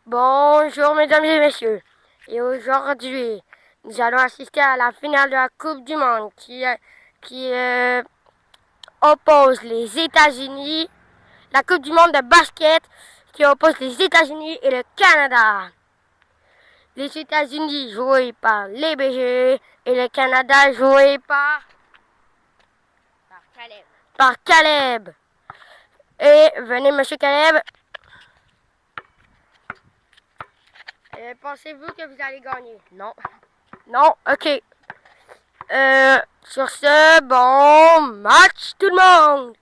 Bonjour mesdames et messieurs. Et aujourd'hui, nous allons assister à la finale de la Coupe du Monde qui oppose les États-Unis, la Coupe du Monde de basket qui oppose les États-Unis et le Canada. Les États-Unis joués par les BG et le Canada joué par Caleb. Et venez monsieur Caleb. Pensez-vous que vous allez gagner? Non. Non? Ok. Sur ce, bon match tout le monde!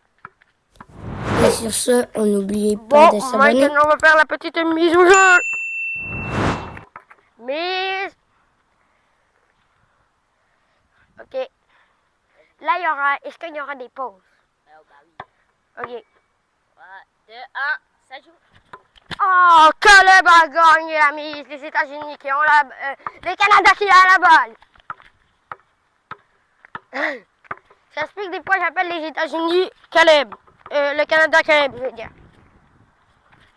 Et sur ce, on n'oublie pas de s'abonner. Maintenant on va faire la petite mise au jeu. Mise. Ok. Là, est-ce qu'il y aura des pauses? Bah oui. Ok. 3, 2, 1, ça joue. Oh, Caleb a gagné la mise. Les États-Unis qui ont le Canada qui a la balle. Ça explique des fois j'appelle les États-Unis Caleb. Le Canada Caleb, je veux dire.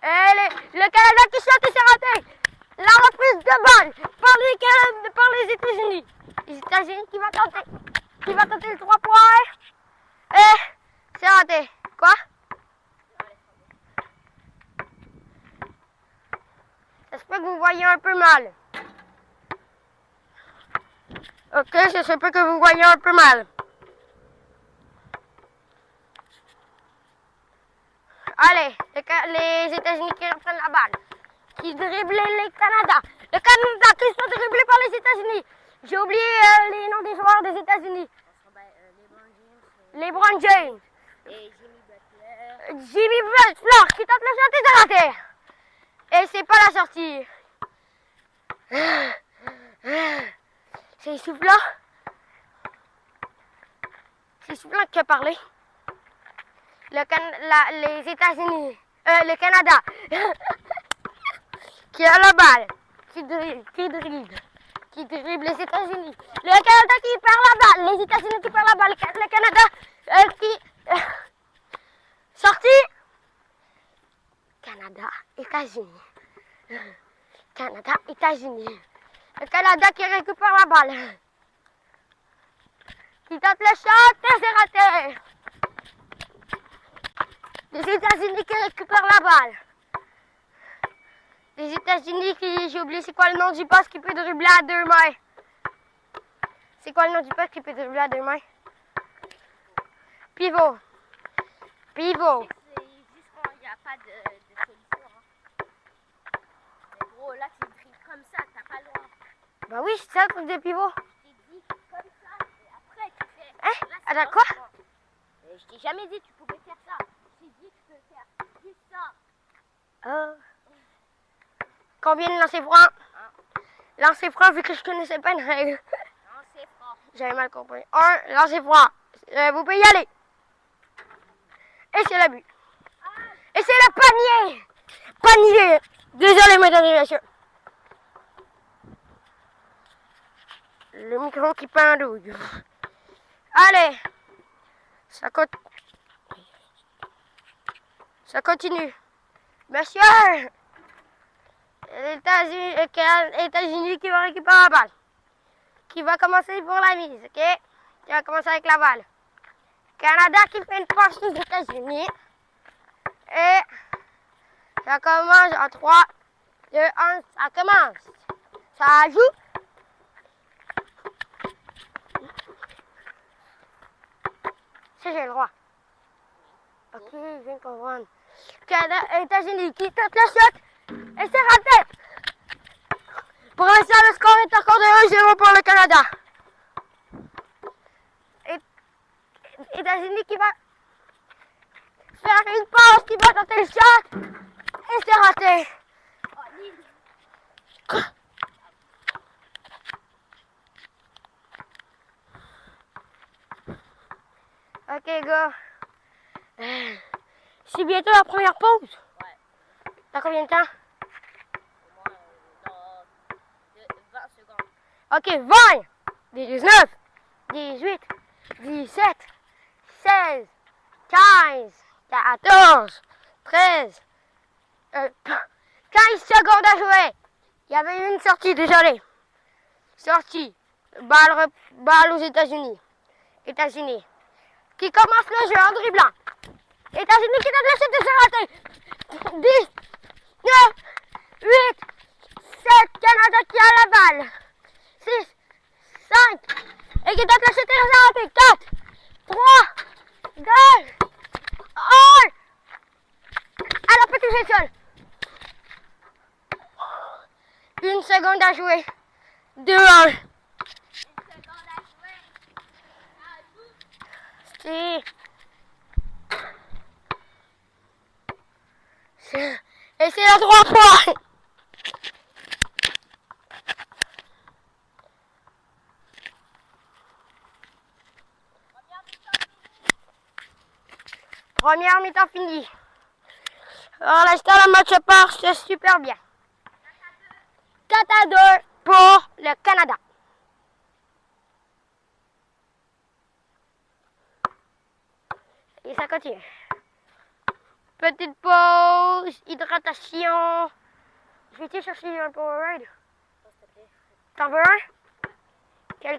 Le Canada qui saute et c'est raté. La reprise de balle par les États-Unis. Les États-Unis qui va tenter le 3 points. Et c'est raté. Quoi? Ça se peut que vous voyez un peu mal. Ok, ça se peut que vous voyez un peu mal. Allez, les États-Unis qui reprennent la balle. Qui dribblent les Canada. Le Canada qui sont dribblés par les États-Unis. J'ai oublié les noms des joueurs des États-Unis. LeBron James. Et Jimmy Butler qui tente le shot et c'est raté. Et c'est pas la sortie. C'est soufflant. C'est soufflant qui a parlé. Les États-Unis. Le Canada. Qui a la balle. Qui dribble les États-Unis. Le Canada qui perd la balle. Les États-Unis qui perdent la balle. Le Canada qui... sorti. Canada, États-Unis. Canada, États-Unis. Le Canada qui récupère la balle. Qui tente le shot et c'est raté. Les États-Unis qui récupèrent la balle. Les États-Unis qui... J'ai oublié c'est quoi le nom du poste qui peut dribbler à deux mains. C'est quoi le nom du poste qui peut dribbler à deux mains? Pivot. Pivot. c'est juste quand il n'y a pas de solution. Hein. Mais gros, là, tu dribbles comme ça, t'as pas le droit. Bah oui, c'est ça le truc de pivot. Je t'ai dit comme ça, et après, tu fais... Hein? Là, Attends, quoi? Je t'ai jamais dit que tu pouvais faire ça. Je t'ai dit que tu peux faire juste ça. Combien de lancers francs? Lancer franc vu que je connaissais pas une règle. Non, c'est fort. J'avais mal compris. Un lancer franc. Vous pouvez y aller. Et c'est le but. Et c'est le panier. Panier. Désolé mesdames et messieurs. Le micro qui pendouille. Allez. Ça continue. Monsieur. Les États-Unis qui va récupérer la balle. Qui va commencer pour la mise, ok? Qui va commencer avec la balle. Canada qui fait une passe aux États-Unis. Et ça commence en 3, 2, 1, ça commence. Ça joue. Si j'ai le droit. Ok, je viens de comprendre. Canada, États-Unis qui tente le shot. Et c'est raté. Pour l'instant, le score est encore de 1-0 pour le Canada. États-Unis qui va faire une pause, qui va tenter le shot. Et c'est raté. Quoi? Ok, go. C'est bientôt la première pause. Ouais. T'as combien de temps? Au moins, dans 20 secondes. Ok, 20, 19, 18, 17, 16, 15, 14, 13, 15 secondes a joué. Il y avait eu une sortie, désolé. Sortie. Balle aux États-Unis. États-Unis. Qui commence le jeu en dribblant. États-Unis qui donne le chute et c'est raté. 10, 9, 8, 7. Canada qui a la balle. 6, 5. Et qui donne le chute et c'est raté. 4, 3, 2, 1. À la petite échelle. 1 seconde à jouer. 2, 1. Si. Et c'est la 3 fois. Première mi-temps finie. Alors l'instant, le match part super bien. 4-2 pour le Canada. Et ça continue. Petite pause, hydratation. Je vais te chercher un Powerade. T'en veux un?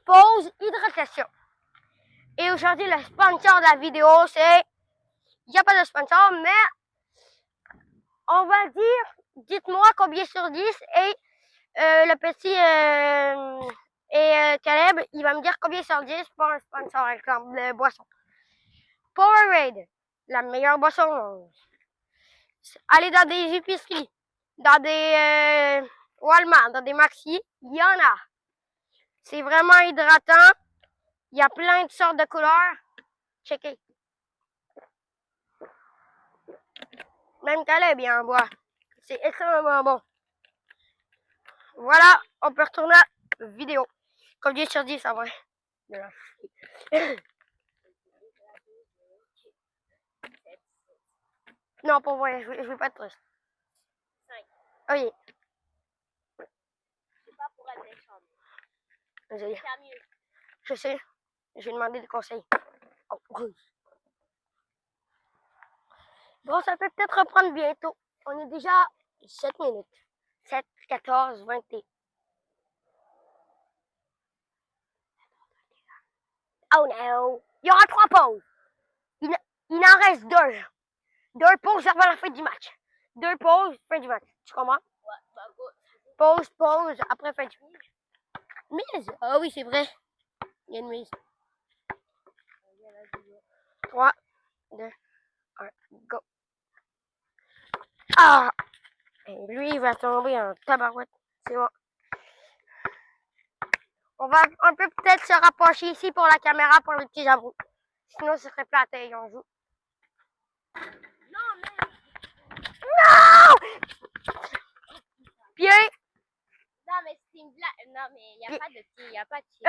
Pause, hydratation. Et aujourd'hui, le sponsor de la vidéo, c'est... Il n'y a pas de sponsor, mais on va dire, dites-moi combien sur 10 et le petit Caleb, il va me dire combien sur 10 pour un sponsor, exemple, de boisson. Powerade, la meilleure boisson au monde. Allez dans des épiceries, dans des Walmart, dans des Maxi, il y en a. C'est vraiment hydratant. Il y a plein de sortes de couleurs. Checkez. Même Caleb, il en boit. C'est extrêmement bon. Voilà, on peut retourner à la vidéo. Combien sur 10 en vrai? Non, pour vrai, je veux pas être triste. 5. Oui. C'est pas pour être méchant. Désolé. Faire mieux. Je sais. Je vais demander des conseils. Oh, oui. Bon, ça peut peut-être reprendre bientôt. On est déjà 7 minutes. 7, 14, 20. Oh no! Il y aura 3 pauses. Il en reste 2. 2 pauses avant la fin du match. 2 pauses, fin du match. Tu comprends? Ouais, bah go. Pause, après fin du match. Mise? Ah oui, c'est vrai. Il y a une mise. 3, 2, 1, go. Ah! Et lui, il va tomber en tabarouette. C'est bon. On peut peut-être se rapprocher ici pour la caméra pour le petit jambon. Sinon, ce serait platé et on joue. Non, mais... Non! Pied! Non, mais c'est une blague. Non, mais il n'y a pas de pied. Il n'y a pas de pied.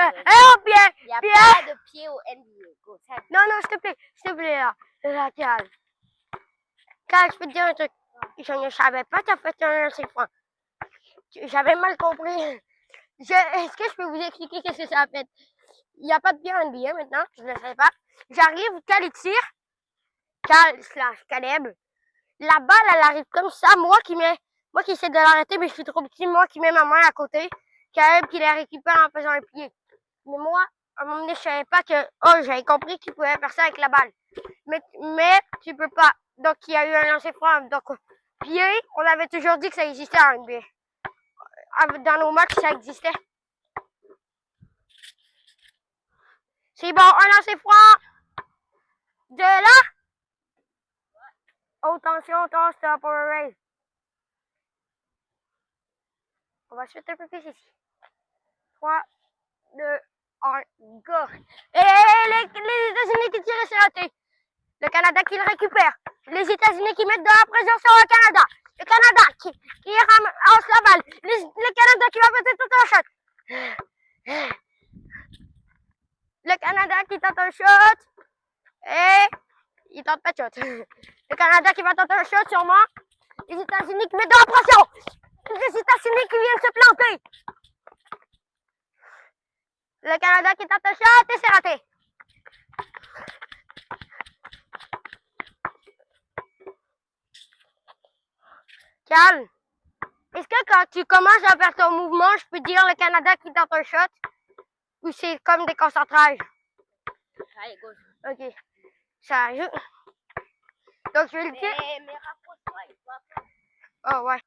Pied! Il n'y a pied! pas de pied au NBA. Go, ça. Non, s'il te plaît, là. Là, calme. Calme, je peux te dire un truc. Je ne savais pas que tu as fait un lancer franc. J'avais mal compris. Est-ce que je peux vous expliquer qu'est-ce que ça a fait? Il n'y a pas de pied en NBA maintenant, je ne le sais pas. J'arrive, Cal il tire. Caleb. La balle, elle arrive comme ça. Moi qui essaie de l'arrêter, mais je suis trop petit. Moi qui mets ma main à côté. Caleb qui la récupère en faisant un pied. Mais moi, à un moment donné, je savais pas que... Oh, j'avais compris qu'il pouvait faire ça avec la balle. Mais tu peux pas. Donc, il y a eu un lancer franc. Donc, pied, on avait toujours dit que ça existait en NBA. Dans nos matchs, ça existait. C'est bon, un lancer franc. De là. Oh, attention, stop pour un raise. On va se mettre un peu plus ici. 3, 2, 1, go. Et les États-Unis qui tirent, c'est raté. Le Canada qui le récupère. Les États-Unis qui mettent de la pression sur le Canada. Le Canada qui ramasse la balle. Le Canada qui va peut-être tout un shot. Le Canada qui tente un shot. Et il tente pas de shot. Le Canada qui va tenter un shot sûrement. Les États-Unis qui mettent de la pression. Les États-Unis qui viennent se planter. Le Canada qui tente un shot et c'est raté. Calme. Est-ce que quand tu commences à faire ton mouvement, je peux dire le Canada qui tente un shot? Ou c'est comme des concentrages? Allez, go. Ok. Ça joue. Donc je vais le dire. Mais rapproche-toi, il faut apprendre. Oh ouais.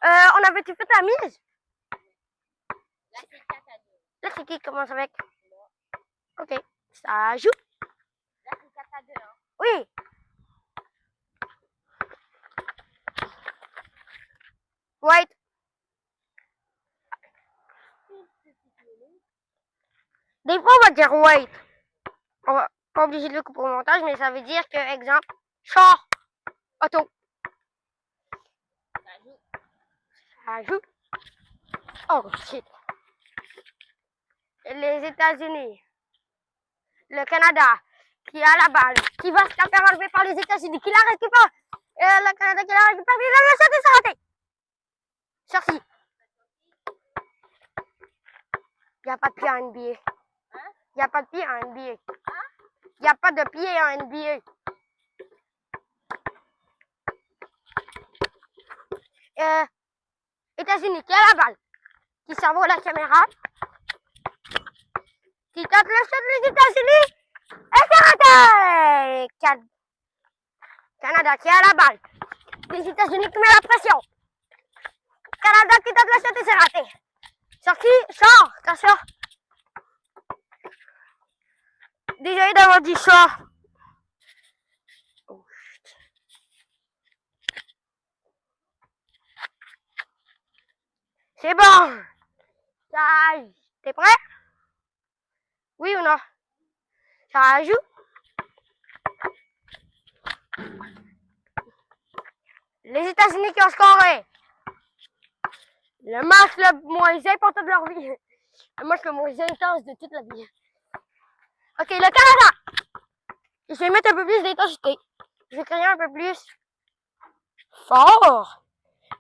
On avait-tu fait la mise? Là, c'est 4 à 2. Là, c'est qui commence avec? Ok. Ça joue. Là, c'est 4 à 2. Hein. Oui. White. Des fois, on va dire white. On va pas obligé de le couper au montage, mais ça veut dire que, exemple, char, auto. Ça joue. Ça joue. Oh shit. Les États-Unis. Le Canada. Qui a la balle. Qui va se la faire enlever par les États-Unis. Qui la récupère. Le Canada qui la récupère. Il a laissé des raté. Sorti. Il n'y a pas de pied en NBA. Hein? Il n'y a pas de pied en NBA. Hein? Il n'y a pas de pied en NBA. États-Unis, qui a la balle. Qui s'en va à la caméra. Qui tape le shot des États-Unis. Et c'est raté. Canada qui a la balle. Les États-Unis qui met la pression. Canada qui tape le shot et c'est raté. Sorti, sort, attention. Désolé d'avoir dit sort. Oh, c'est bon. Ça, t'es prêt? Oui ou non? Ça joue. Les États-Unis qui ont scoré. Le match le moins important de leur vie. Le match le moins intense de toute la vie. Ok, le Canada. Je vais mettre un peu plus d'intensité. Je vais créer un peu plus fort.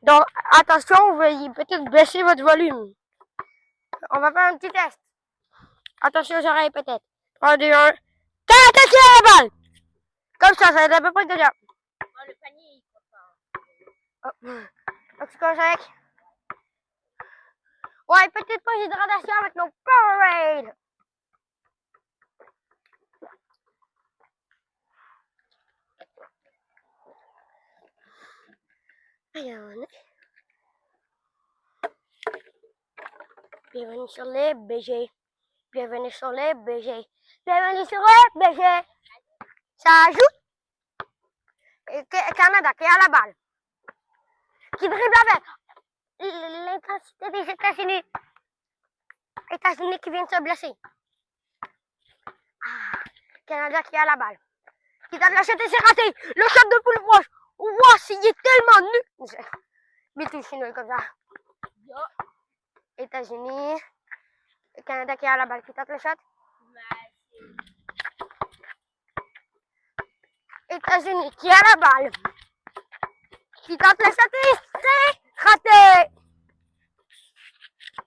Donc, attention, veuillez peut-être baisser votre volume. On va faire un petit test. Attention aux oreilles peut-être. 3, 2, 1. Canada qui a la balle. Comme ça va être à peu près déjà. Oh, le panier, il faut pas. Oh. Donc, tu commences avec. Ouais, petite pause d'hydratation avec nos Powerade. Alors, bienvenue sur les BG. Bienvenue sur les BG. Bienvenue sur les BG. Ça joue. Et Canada qui a la balle. Qui dribble avec l'intensité des États-Unis. États-Unis qui viennent se blesser. Ah, Canada qui a la balle. Qui donne la shot et c'est raté. Le shot de poule proche. Wow, il est tellement nul. Mais tout c'est nul comme ça. Yo. États-Unis. Le Canada qui a la balle. Qui tente le shot. États-Unis qui a la balle. Qui tente le shot et c'est raté.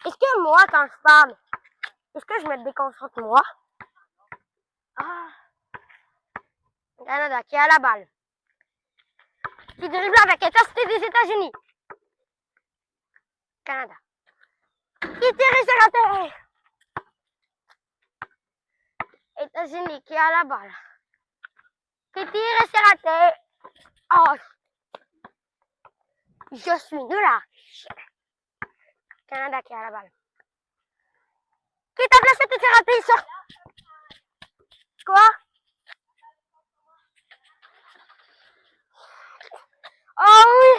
Est-ce que moi, quand je parle, est-ce que je me déconcentre moi? Ah. Canada qui a la balle. Qui dribble avec intensité des États-Unis. Canada. Qui tire et c'est raté. États-Unis qui a la balle. Qui tire et c'est raté. Oh. Je suis nul là. Canada qui a la balle. Qui tape la shot et c'est raté. Il sort. Quoi? Oh oui.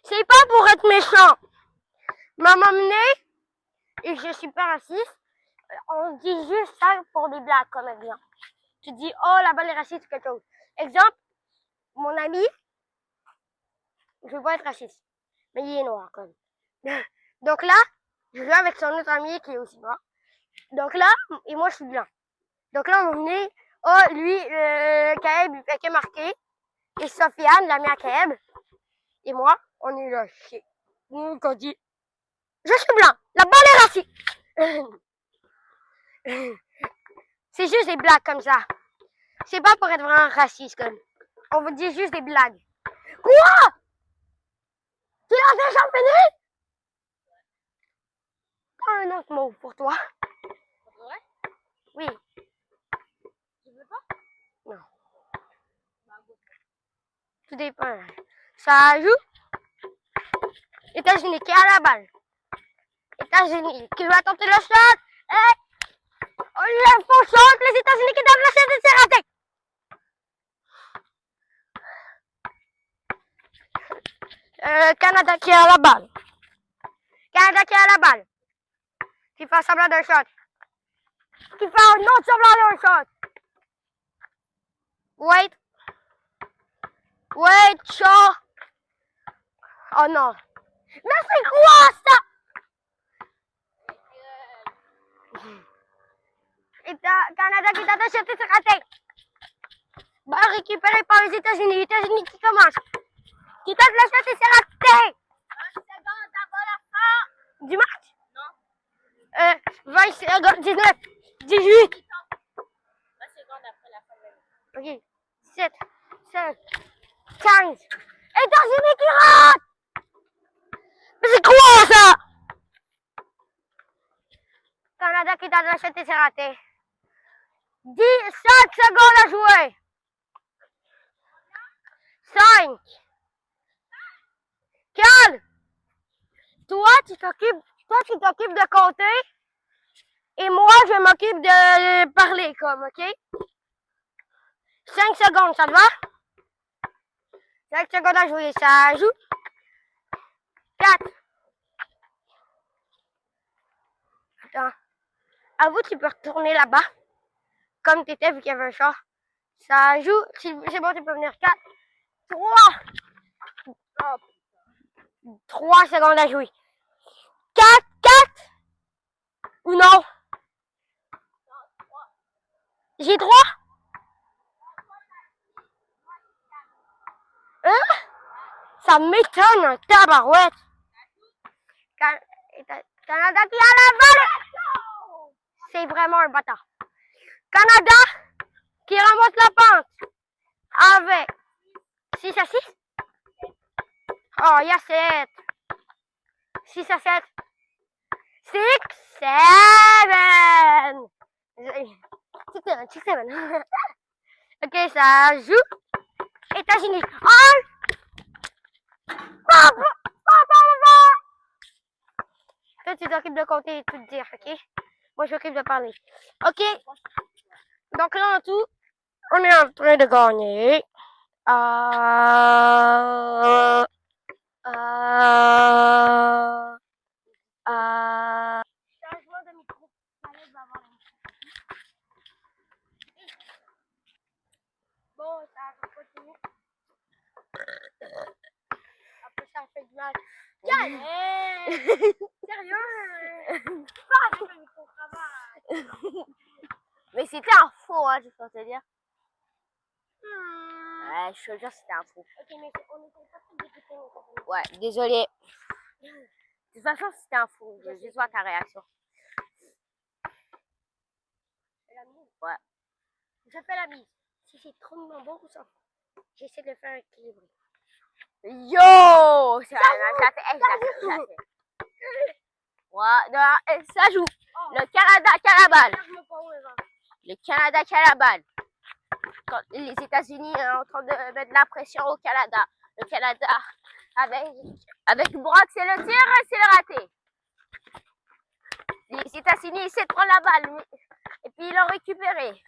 C'est pas pour être méchant. Maman menée, et je suis pas raciste, on dit juste ça pour des blagues, comme exemple. Tu dis, oh, la balle est raciste ou quelque chose. Exemple, mon ami, je veux pas être raciste, mais il est noir, comme. Donc là, je joue avec son autre ami qui est aussi noir. Donc là, et moi je suis blanc. Donc là, on est, oh, lui, Kaeb, il fait que marquer. Et Sofiane, l'ami à Kaeb, et moi, on est là, shit. Donc on dit, je suis blanc, la balle est raciste. C'est juste des blagues comme ça. C'est pas pour être vraiment raciste, comme. On vous dit juste des blagues. Quoi? Tu l'as déjà fini? Un autre mot pour toi. Ouais? Oui. Tu veux pas? Non. Bah, go. Tout dépend. Ça joue. États-Unis qui a la balle. États-Unis qui va tenter le shot. Et on lui faux shot. Les États-Unis qui donnent le shot et c'est raté. Canada qui a la balle. Canada qui a la balle. Qui fait semblant d'un shot. Qui fait un autre semblant d'un shot. Wait. Wait, shot. Oh non. Mais c'est quoi ça? Canada qui tente de shot et c'est raté. Balle récupérée par les États-Unis. Les États-Unis qui commencent. Qui tente le shot et c'est raté. 1 seconde avant la fin. Du match? Non. 20 secondes, 19, 18. 20 secondes après la fin de la vie. Ok. 17, 16, 15. États-Unis qui rate! Mais c'est quoi ça? Canada qui tente le shot et c'est raté. 17 secondes à jouer. 5, 4. Toi, tu t'occupes de compter. Et moi, je m'occupe de parler comme, ok? 5 secondes, ça te va? 5 secondes à jouer, ça joue. 4. Attends. À vous, tu peux retourner là-bas. Comme tu étais, vu qu'il y avait un chat. Ça joue. C'est bon, tu peux venir. 4. 3. 3 secondes à jouer. 4. 4. Ou non? J'ai 3. Hein? Ça m'étonne, un tabarouette. Canada qui a la balle. C'est vraiment un bâtard. Canada qui remonte la pente avec 6 à 6. Oh, il y a 7. 6 à 7. 6, 7. 6, 7. Ok, ça joue. États-Unis. 1. Toi, tu t'occupes de compter et tout de dire, ok? Moi, je m'occupe de parler. Ok. Donc là, en tout, on est en train de gagner. Changement de micro. Bon, ça continue. Après, ça fait du mal. Sérieux? Pas avec le micro-travail. Mais c'était un faux, hein, je peux te dire. Ouais, je te jure, c'était un faux. Ok, mais on n'essaie pas de d'écouter nos copains. Ouais, désolé. De toute façon, c'était un faux. Je veux juste voir ta réaction. La mise. Ouais. Je fais la mise. Si c'est trop de bon ou ça, j'essaie de le faire équilibré. Yo! Ça fait. Ouais, non, ça joue. Le Canada qui a la balle. Le Canada qui a la balle. Quand les États-Unis sont en train de mettre la pression au Canada. Le Canada, avec Brock, c'est le tir et c'est le raté. Les États-Unis essaient de prendre la balle. Et puis ils l'ont récupéré.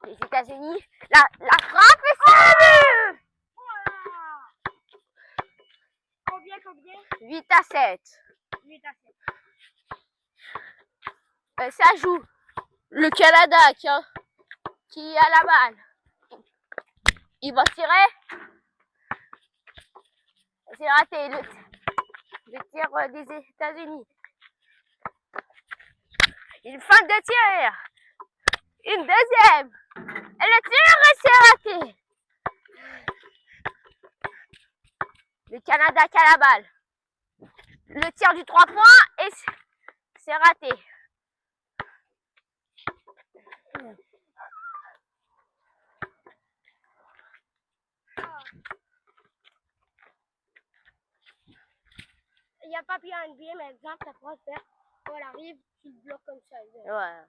Les États-Unis, la frappe et c'est le but! Combien? 8 à 7. 8 à 7. Ça joue. Le Canada qui a la balle. Il va tirer. C'est raté. Le tir des États-Unis. Une fin de tir. Une deuxième. Et le tir, c'est raté. Le Canada qui a la balle. Le tir du 3 points et c'est raté. n'y a pas bien un NBA, mais exemple, ça pourrait se faire. Quand elle arrive, tu le bloques comme ça. Ouais.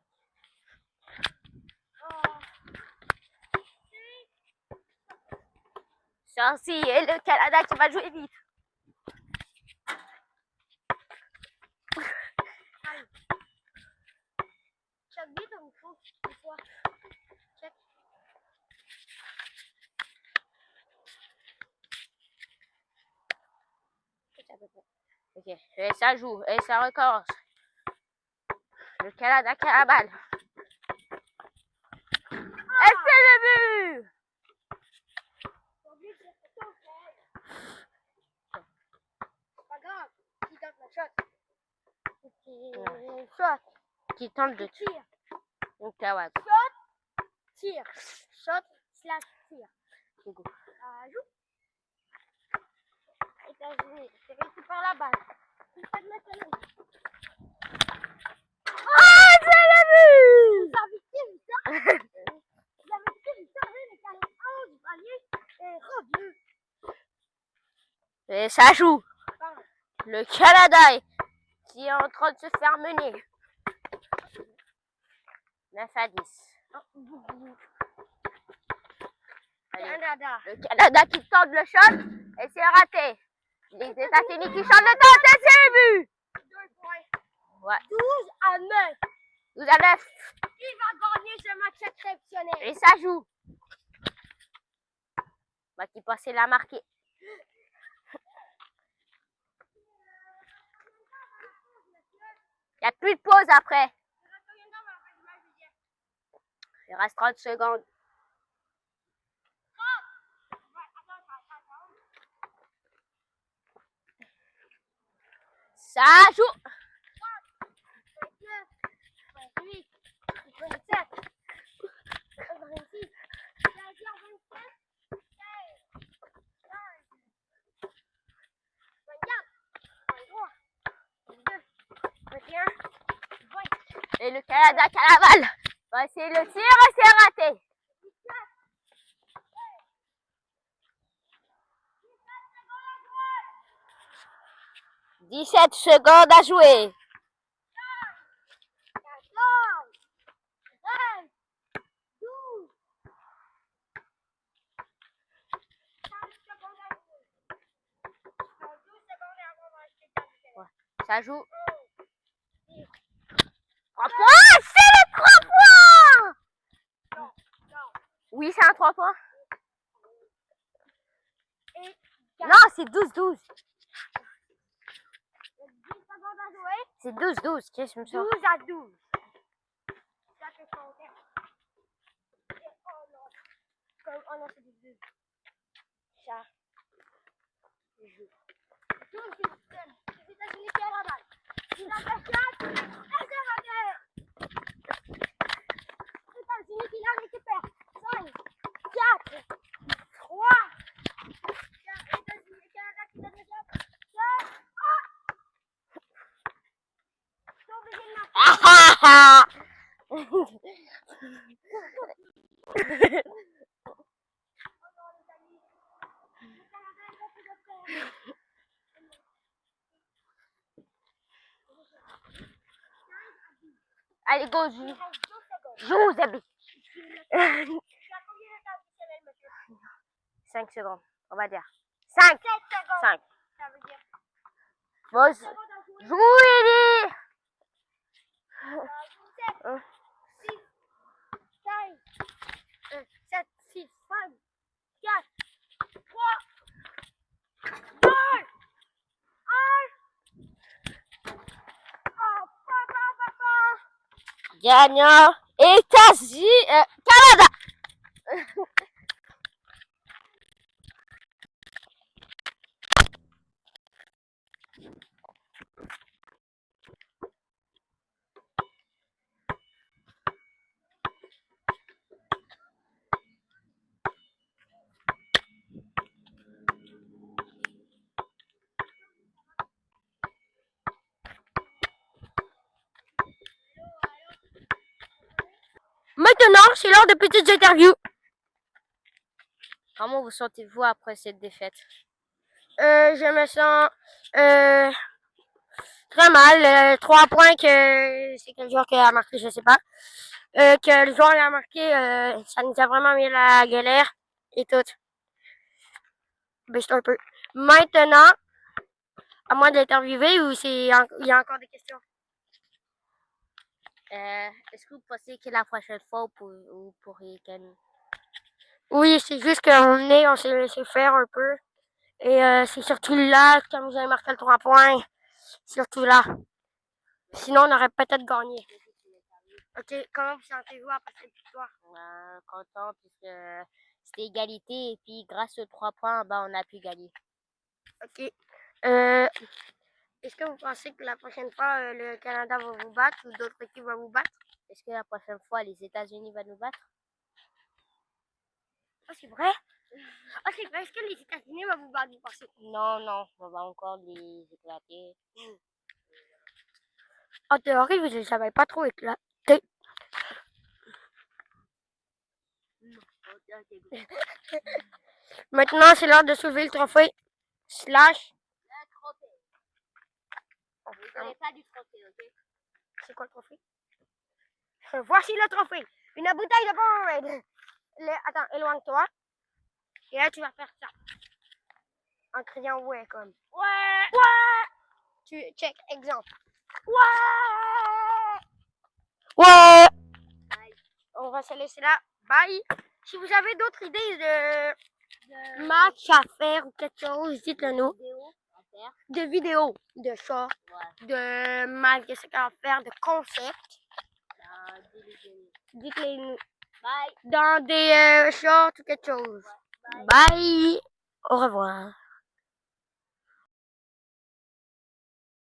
Chelsea et le Canada qui va jouer vite. Check vite, on faut une fois. Check. Ok, et ça joue, et ça recommence. Le Canada qui a la balle. Et c'est le but! C'est pas grave, qui tente la shot. Shot. Qui tente de Tir. Donc, ouais. Shot. Tir. Shot slash tir. C'est good. Joue. États-Unis, c'est récupère la balle. Ah, c'est le but! Vous avez vu ça? Vous avez vu ça? Les Canadiens du panier est revenu. Et ça joue. Le Canada qui est en train de se faire mener. 9-10. Canada. Le Canada qui tente le shot et c'est raté. Les États-Unis qui chantent le temps et c'est le but. 2 points. Ouais. 12-9. 12-9. Qui va gagner ce match exceptionnel? Et ça joue. Bah, qui passait l'a marqué. Il n'y a plus de pause après. Il reste 30 secondes. Ça joue. 8, 27, 26, 27, 24, 23, 22, 21, 20. Et le Canada qui a la balle. Va essayer le tir et c'est raté. 17 secondes à jouer. 14, 13, 12, 15 secondes à jouer. 12 secondes et avant, on va acheter 4 secondes. Ça joue. 3 points. C'est les 3 points. Non, non. Oui, c'est un 3 points. Et Non, c'est 12-12. 10 secondes à jouer. C'est 12-12. Qu'est-ce que je me sens? 12 à 12. Ça te compte. Et oh non. Comme oh non, c'est du 12. Ça. Je joue. 12 système. Les États-Unis qui ont la balle. Il a fait 4. Et c'est raté. Les États-Unis qui la récupèrent. 5, 4, 3. États-Unis, Canada qui donne le shot. 2, 1. T'es obligé de marquer. Ah ah ah. Allez, go, joue. Joue, Zabi. 5 secondes, on va dire. 5. 5. Ça veut dire Bon, joue, Eli. 6, 5, 7, 6, 5, 4, 3, 2, 1. Oh, papa. Gagnant, États-Unis, Canada. Maintenant, c'est l'heure de petites interviews. Comment vous sentez-vous après cette défaite? Je me sens très mal. 3 points que c'est quel joueur qui a marqué, je sais pas. Que le joueur a marqué, ça nous a vraiment mis la galère et tout. Baisse un peu. Maintenant, à moi d'interviewer ou il y a encore des questions? Est-ce que vous pensez que la prochaine fois, vous pourrez gagner? Oui, c'est juste on s'est laissé faire un peu. Et c'est surtout là, comme vous avez marqué le 3 points, surtout là. Sinon, on aurait peut-être gagné. Ok, comment vous sentez-vous après cette victoire? Content puisque c'était égalité et puis grâce aux 3 points, on a pu gagner. Ok. Est-ce que vous pensez que la prochaine fois, le Canada va vous battre ou d'autres équipes vont vous battre? Est-ce que la prochaine fois, les États-Unis vont nous battre? Oh, c'est vrai? Oh, c'est vrai. Est-ce que les États-Unis vont vous battre, vous pensez? Non, on va encore les éclater. En théorie, vous ne les avez pas trop éclatés. Maintenant, c'est l'heure de soulever le trophée. Slash. Le trophée. Vous n'avez pas du trophée, ok? C'est quoi le trophée? Voici le trophée. Une bouteille de Powerade. Attends, éloigne-toi. Et là, tu vas faire ça. En criant ouais, comme. Ouais! Ouais! Tu check, exemple. Ouais! Ouais! Bye. On va se laisser là. Bye! Si vous avez d'autres idées de match à faire ou quelque chose, dites-le nous. Vidéo à faire. De vidéos, de shorts, Ouais. de match, qu'est-ce qu'on va faire, de concepts. Des Dites-les nous. Bye. Dans des shorts ou quelque chose. Bye. Bye! Au revoir.